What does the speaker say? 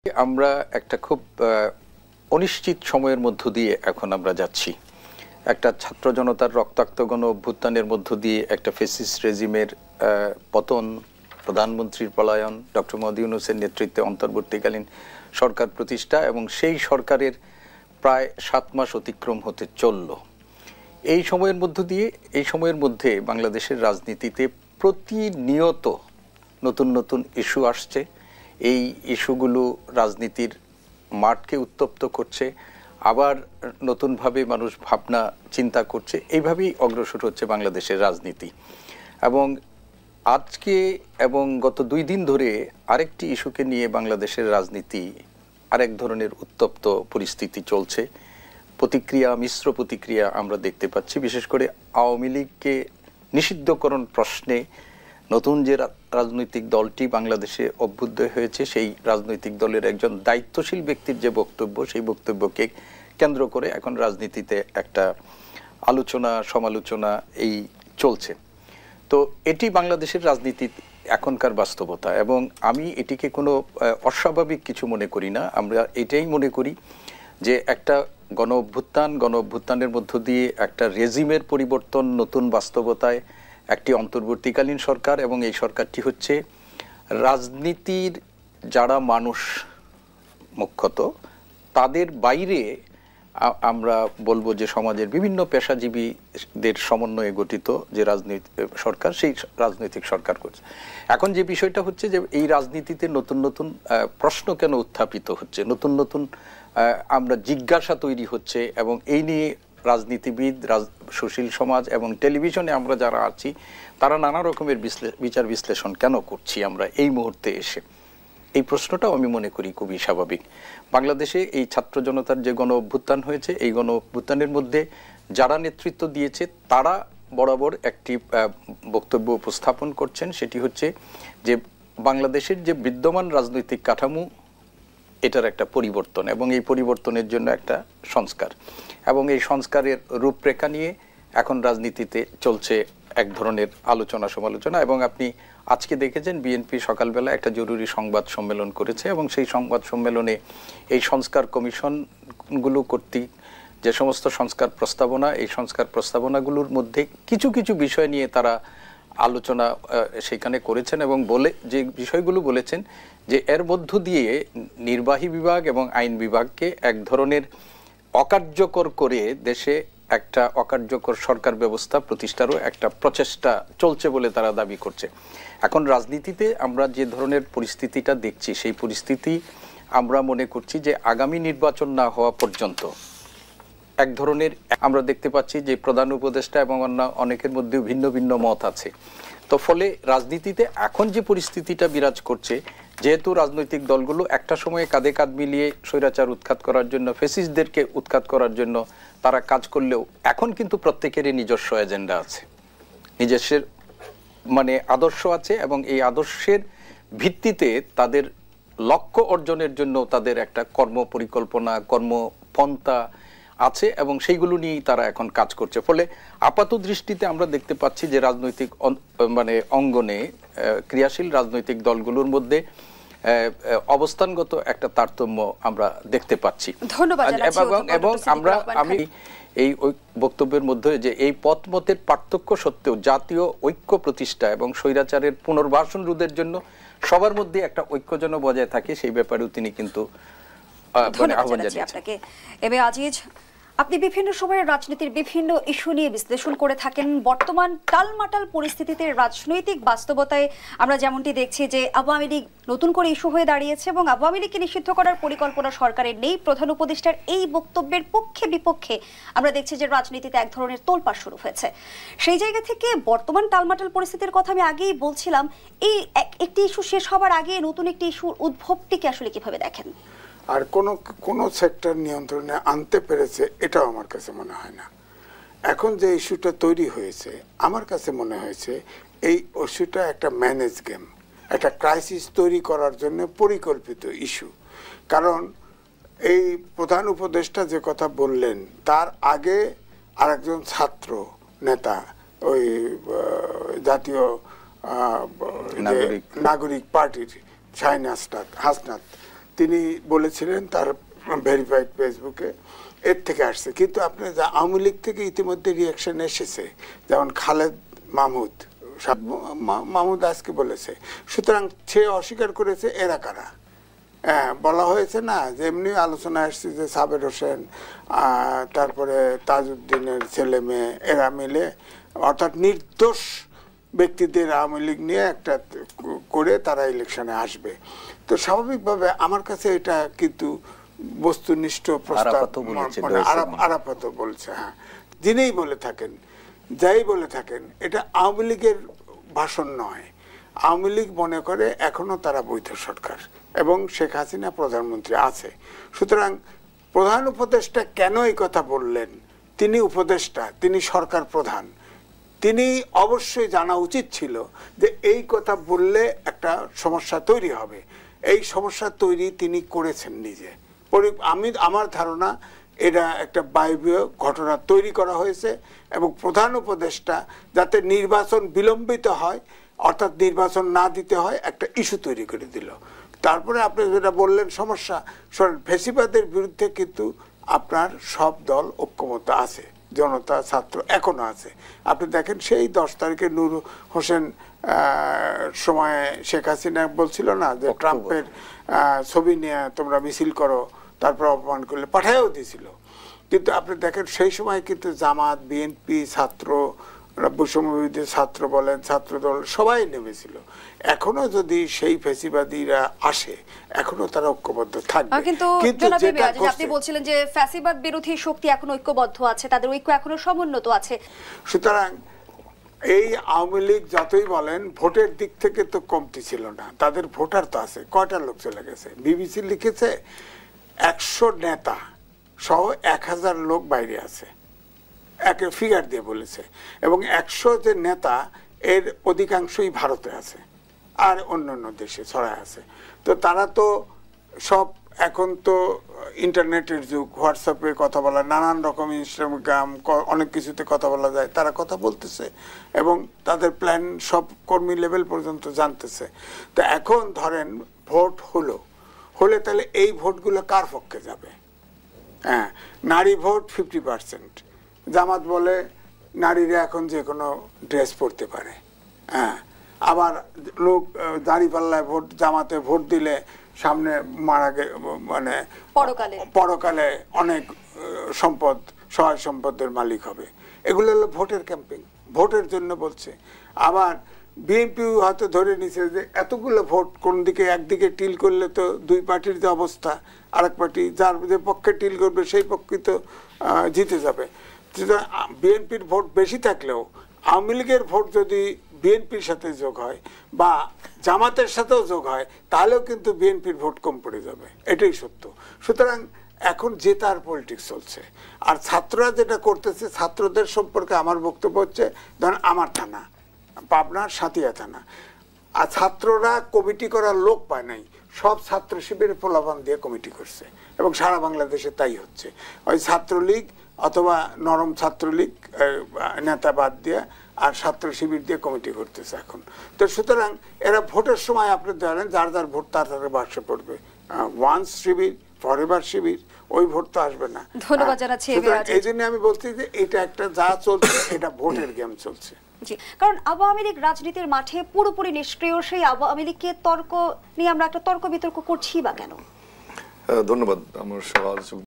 আমরা একটা খুব অনিশ্চিত সময়ের মধ্য দিয়ে এখন আমরা যাচ্ছি। একটা ছাত্র জনতার রক্তাক্ত গণ অভ্যুত্থানের মধ্য দিয়ে একটা ফ্যাসিস্ট রেজিমের পতন, প্রধানমন্ত্রীর পলায়ন, ডক্টর মোহাম্মদ ইউনূসের নেতৃত্বে অন্তর্বর্তীকালীন সরকার প্রতিষ্ঠা এবং সেই সরকারের প্রায় 7 মাস অতিক্রম হতে চলল। এই সময়ের মধ্যে বাংলাদেশের রাজনীতিতে প্রতিনিয়ত নতুন নতুন ইস্যু আসছে। এই ইস্যুগুলো রাজনীতির মাঠকে উত্তপ্ত করছে, আবার নতুনভাবে মানুষ ভাবনা চিন্তা করছে। এইভাবেই অগ্রসর হচ্ছে বাংলাদেশের রাজনীতি। এবং আজকে এবং গত 2 দিন ধরে আরেকটি ইস্যুকে নিয়ে বাংলাদেশের রাজনীতি আরেক ধরনের উত্তপ্ত পরিস্থিতি চলছে। মিশ্র প্রতিক্রিয়া আমরা দেখতে পাচ্ছি। বিশেষ করে আওয়ামী লীগকে নিষিদ্ধকরণ প্রশ্নে নতুন যে রাজনৈতিক দলটি বাংলাদেশে অভ্যুদয় হয়েছে, সেই রাজনৈতিক দলের একজন দায়িত্বশীল ব্যক্তির যে বক্তব্য, সেই বক্তব্যকে কেন্দ্র করে এখন রাজনীতিতে একটা আলোচনা সমালোচনা এই চলছে। তো এটি বাংলাদেশের রাজনীতির এখনকার বাস্তবতা এবং আমি এটিকে কোনো অস্বাভাবিক কিছু মনে করি না। আমরা এটাই মনে করি যে একটা গণ অভ্যুত্থানের মধ্য দিয়ে একটা রেজিমের পরিবর্তন, নতুন বাস্তবতায় একটি অন্তর্বর্তীকালীন সরকার, এবং এই সরকারটি হচ্ছে রাজনীতির যারা মানুষ মুখ্যত তাদের বাইরে আমরা বলবো যে সমাজের বিভিন্ন পেশাজীবীদের সমন্বয়ে গঠিত যে সরকার, সেই রাজনৈতিক সরকার করছে। এখন যে বিষয়টা হচ্ছে যে এই রাজনীতিতে নতুন নতুন প্রশ্ন কেন উত্থাপিত হচ্ছে, নতুন নতুন আমরা জিজ্ঞাসা তৈরি হচ্ছে, এবং এই নিয়ে রাজনীতিবিদ, সুশীল সমাজ এবং টেলিভিশনে আমরা যারা আছি তারা নানা রকমের বিচার বিশ্লেষণ কেন করছি আমরা এই মুহূর্তে এসে, এই প্রশ্নটাও আমি মনে করি খুবই স্বাভাবিক। বাংলাদেশে এই ছাত্র জনতার যে গণ অভ্যুত্থান হয়েছে, এই গণ অভ্যুত্থানের মধ্যে যারা নেতৃত্ব দিয়েছে তারা বরাবর একটি বক্তব্য উপস্থাপন করছেন। সেটি হচ্ছে যে বাংলাদেশের যে বিদ্যমান রাজনৈতিক কাঠামো, এটার একটা পরিবর্তন এবং এই পরিবর্তনের জন্য একটা সংস্কার, এবং এই সংস্কারের রূপরেখা নিয়ে এখন রাজনীতিতে চলছে এক ধরনের আলোচনা সমালোচনা। এবং আপনি আজকে দেখেছেন বিএনপি সকালবেলা একটা জরুরি সংবাদ সম্মেলন করেছে, এবং সেই সংবাদ সম্মেলনে এই সংস্কার কমিশনগুলো কর্তৃক যে সমস্ত সংস্কার প্রস্তাবনা, এই সংস্কার প্রস্তাবনাগুলোর মধ্যে কিছু কিছু বিষয় নিয়ে তারা আলোচনা সেখানে করেছেন এবং যে বিষয়গুলো বলেছেন যে এর মধ্য দিয়ে নির্বাহী বিভাগ এবং আইন বিভাগকে এক ধরনের অকার্যকর করে দেশে একটা অকার্যকর সরকার ব্যবস্থা প্রতিষ্ঠারও একটা প্রচেষ্টা চলছে বলে তারা দাবি করছে। এখন রাজনীতিতে আমরা যে ধরনের পরিস্থিতিটা দেখছি, সেই পরিস্থিতি আমরা মনে করছি যে আগামী নির্বাচন না হওয়া পর্যন্ত এক ধরনের আমরা দেখতে পাচ্ছি যে প্রধান উপদেষ্টা এবং অনেকের মধ্যে ভিন্ন ভিন্ন মত আছে। তো ফলে রাজনীতিতে এখন যে পরিস্থিতিটা বিরাজ করছে, যেহেতু রাজনৈতিক দলগুলো একটা সময়ে কাঁধে কাঁধ মিলিয়ে স্বৈরাচার উৎখাত করার জন্য, ফ্যাসিস্টদেরকে উৎখাত করার জন্য তারা কাজ করলেও এখন কিন্তু প্রত্যেকেরই নিজস্ব এজেন্ডা আছে, নিজস্ব আদর্শ আছে, এবং এই আদর্শের ভিত্তিতে তাদের লক্ষ্য অর্জনের জন্য তাদের একটা কর্ম পরিকল্পনা, কর্মপন্থা আছে, এবং সেইগুলো নিয়েই তারা এখন কাজ করছে। ফলে আপাত দৃষ্টিতে আমরা দেখতে পাচ্ছি যে রাজনৈতিক অঙ্গনে ক্রিয়াশীল রাজনৈতিক দলগুলোর মধ্যে অবস্থানগত একটা তারতম্য আমরা দেখতে পাচ্ছি। এবং আমি এই বক্তব্যের মধ্যে যে এই পথমতের পার্থক্য সত্ত্বেও জাতীয় ঐক্য প্রতিষ্ঠা এবং স্বৈরাচারের পুনর্বাসন রোধের জন্য সবার মধ্যে একটা ঐক্য যেন বজায় থাকে, সেই ব্যাপারেও তিনি কিন্তু আহ্বান জানিয়েছেন। আপনি বিভিন্ন সময়ের রাজনীতির বিভিন্ন ইস্যু নিয়ে বিশ্লেষণ করে থাকেন। বর্তমান টালমাটাল পরিস্থিতিতে রাজনৈতিক বাস্তবতায় আমরা যেমনটি দেখছি যে আওয়ামী লীগ নতুন করে ইস্যু হয়ে দাঁড়িয়েছে, এবং আওয়ামী লীগকে নিষিদ্ধ করার পরিকল্পনা সরকারের নেই। প্রধান উপদেষ্টার এই বক্তব্যের পক্ষে বিপক্ষে আমরা দেখছি যে রাজনীতিতে এক ধরনের তোলপাড় শুরু হয়েছে। সেই জায়গা থেকে বর্তমান টালমাটাল পরিস্থিতির কথা আমি আগেই বলছিলাম, এই একটি ইস্যু শেষ হবার আগে নতুন একটি ইস্যুর উদ্ভবটিকে আসলে কিভাবে দেখেন? আর কোন সেক্টর নিয়ন্ত্রণে আনতে পেরেছে এটাও আমার কাছে মনে হয় না। এখন যে ইস্যুটা তৈরি হয়েছে, আমার কাছে মনে হয়েছে এই ইস্যুটা একটা ম্যানেজ গেম, একটা ক্রাইসিস তৈরি করার জন্য পরিকল্পিত ইস্যু। কারণ এই প্রধান উপদেষ্টা যে কথা বললেন, তার আগে আরেকজন ছাত্র নেতা, ওই জাতীয় নাগরিক পার্টির শাহীন হাসনাত, তিনি বলেছিলেন তার ভেরিফাইড ফেসবুকে এর থেকে আসছে। কিন্তু আপনি আওয়ামী লীগ থেকে ইতিমধ্যে রিয়াকশন এসেছে, যেমন খালেদ মাহমুদ আজকে বলেছে। সুতরাং সে অস্বীকার করেছে এরা কারা। হ্যাঁ, বলা হয়েছে না যে এমনি আলোচনা আসছে যে সাবের হোসেন তারপরে তাজউদ্দিনের ছেলে মেয়ে এরা মিলে, অর্থাৎ নির্দোষ ব্যক্তিদের আওয়ামী লীগ নিয়ে একটা করে তারা ইলেকশনে আসবে। তো স্বাভাবিকভাবে আমার কাছে এটা কিন্তু বস্তুনিষ্ঠ প্রস্তাব, আরাফাত বলছে, হ্যাঁ, যিনিই বলে থাকেন, যাই বলে থাকেন, এটা আওয়ামী লীগের ভাষণ নয়। আওয়ামী লীগ মনে করে এখনো তারা বৈধ সরকার এবং শেখ হাসিনা প্রধানমন্ত্রী আছে। সুতরাং প্রধান উপদেষ্টা কেন এই কথা বললেন? তিনি উপদেষ্টা, তিনি সরকার প্রধান, তিনি অবশ্যই জানা উচিত ছিল যে এই কথা বললে একটা সমস্যা তৈরি হবে। এই সমস্যা তৈরি তিনি করেছেন নিজে। আমার ধারণা এটা একটা বায়বীয় ঘটনা তৈরি করা হয়েছে এবং প্রধান উপদেষ্টা যাতে নির্বাচন বিলম্বিত হয়, অর্থাৎ নির্বাচন না দিতে হয়, একটা ইস্যু তৈরি করে দিল। তারপরে আপনি যেটা বললেন সমস্যা, ফ্যাসিবাদের বিরুদ্ধে কিন্তু আপনার সব দল ঐক্যমত আছে, জনতা, ছাত্র এখনো আছে। আপনি দেখেন সেই 10 তারিখে নূর হোসেন সময়ে শেখ হাসিনা বলছিল না যে ট্রাম্পের ছবি নিয়ে তোমরা মিছিল করো, তারপর অপমান করলে পাঠায়ও দিয়েছিল। কিন্তু আপনি দেখেন সেই সময় কিন্তু জামাত, বিএনপি, ছাত্র, বৈষম্যবিরোধী ছাত্র বলেন, ছাত্রদল সবাই নেমেছিল। এখনো যদি সেই ফ্যাসিবাদীরা আসে, এখনো তারা ঐক্যবদ্ধ থাকবে। কিন্তু আপনি বলছিলেন যে ফ্যাসিবাদ বিরোধী শক্তি এখনো ঐক্যবদ্ধ আছে, তাদের ঐক্য এখনো সমুন্নত আছে। সুতরাং এই আওয়ামী লীগ যতই বলেন ভোটের দিক থেকে তো কমতি ছিল না, তাদের ভোটার তো আছে। কয়টা লোক চলে গেছে? বিবিসি লিখেছে 100 নেতা সহ 1000 লোক বাইরে আছে, একে ফিগার দিয়ে বলেছে। এবং 100 যে নেতা এর অধিকাংশই ভারতে আছে আর অন্যান্য দেশে ছড়ায় আছে। তো তারা তো সব, এখন তো ইন্টারনেটের যুগ, হোয়াটসঅ্যাপে কথা বলা, নানান রকম ইনস্টাগ্রাম, অনেক কিছুতে কথা বলা যায়, তারা কথা বলতেছে এবং তাদের প্ল্যান সব কর্মী লেভেল পর্যন্ত জানতেছে। তো এখন ধরেন ভোট হলে তাহলে এই ভোটগুলো কার পক্ষে যাবে? হ্যাঁ, নারী ভোট 50%। জামাত বলে নারীরা এখন যে কোনো ড্রেস পরতে পারে। হ্যাঁ, আবার লোক দাঁড়িপাল্লায় ভোট, জামাতে ভোট দিলে সামনে মারা মানে পরকালে অনেক সম্পদ, সহায় সম্পদের মালিক হবে। এগুলো হলো ভোটের ক্যাম্পেইন, ভোটের জন্য বলছে। আবার বিএনপি হয়তো ধরে নিছে যে এতগুলো ভোট কোন দিকে, একদিকে টিল করলে তো দুই পার্টির যে অবস্থা, আরেক পার্টি যার যে পক্ষে টিল করবে সেই পক্ষে তো জিতে যাবে। বিএনপির ভোট বেশি থাকলেও আওয়ামী লীগের ভোট যদি বিএনপির সাথে যোগ হয় বা জামাতের সাথেও যোগ হয়, তাহলেও কিন্তু বিএনপির ভোট কম পড়ে যাবে, এটাই সত্য। সুতরাং এখন জেতার পলিটিক্স চলছে। আর ছাত্ররা যেটা করতেছে, ছাত্রদের সম্পর্কে আমার বক্তব্য হচ্ছে, ধরেন আমার থানা, পাবনার সাতিয়া থানা, আর ছাত্ররা কমিটি করার লোক পায় নাই, সব ছাত্র শিবিরের প্রলোভন দিয়ে কমিটি করছে এবং সারা বাংলাদেশে তাই হচ্ছে। ওই ছাত্রলীগ অথবা নরম ছাত্রলীগ নেতা বাদ দিয়ে আর ছাত্র শিবির দিয়ে কমিটি করতেছে এখন। তো সুতরাং এরা ভোটের সময় আপনি জানেন যার যার ভোট তার বাক্সে পড়বে। ওয়ান্স শিবির, ফরএভার শিবির, ওই ভোট তো আসবে না। ধন্যবাদ জানাচ্ছি। এই জন্য আমি বলছি যে এটা একটা যা চলছে, এটা ভোটের গেম চলছে। কারণ আওয়ামী লীগ রাজনীতির মাঠে পুরোপুরি নিষ্ক্রিয়, সেই আওয়ামী লীগকে তর্ক নিয়ে আমরা একটা তর্ক বিতর্ক করছি বা কেন? ধন্যবাদ আমার সওয়াল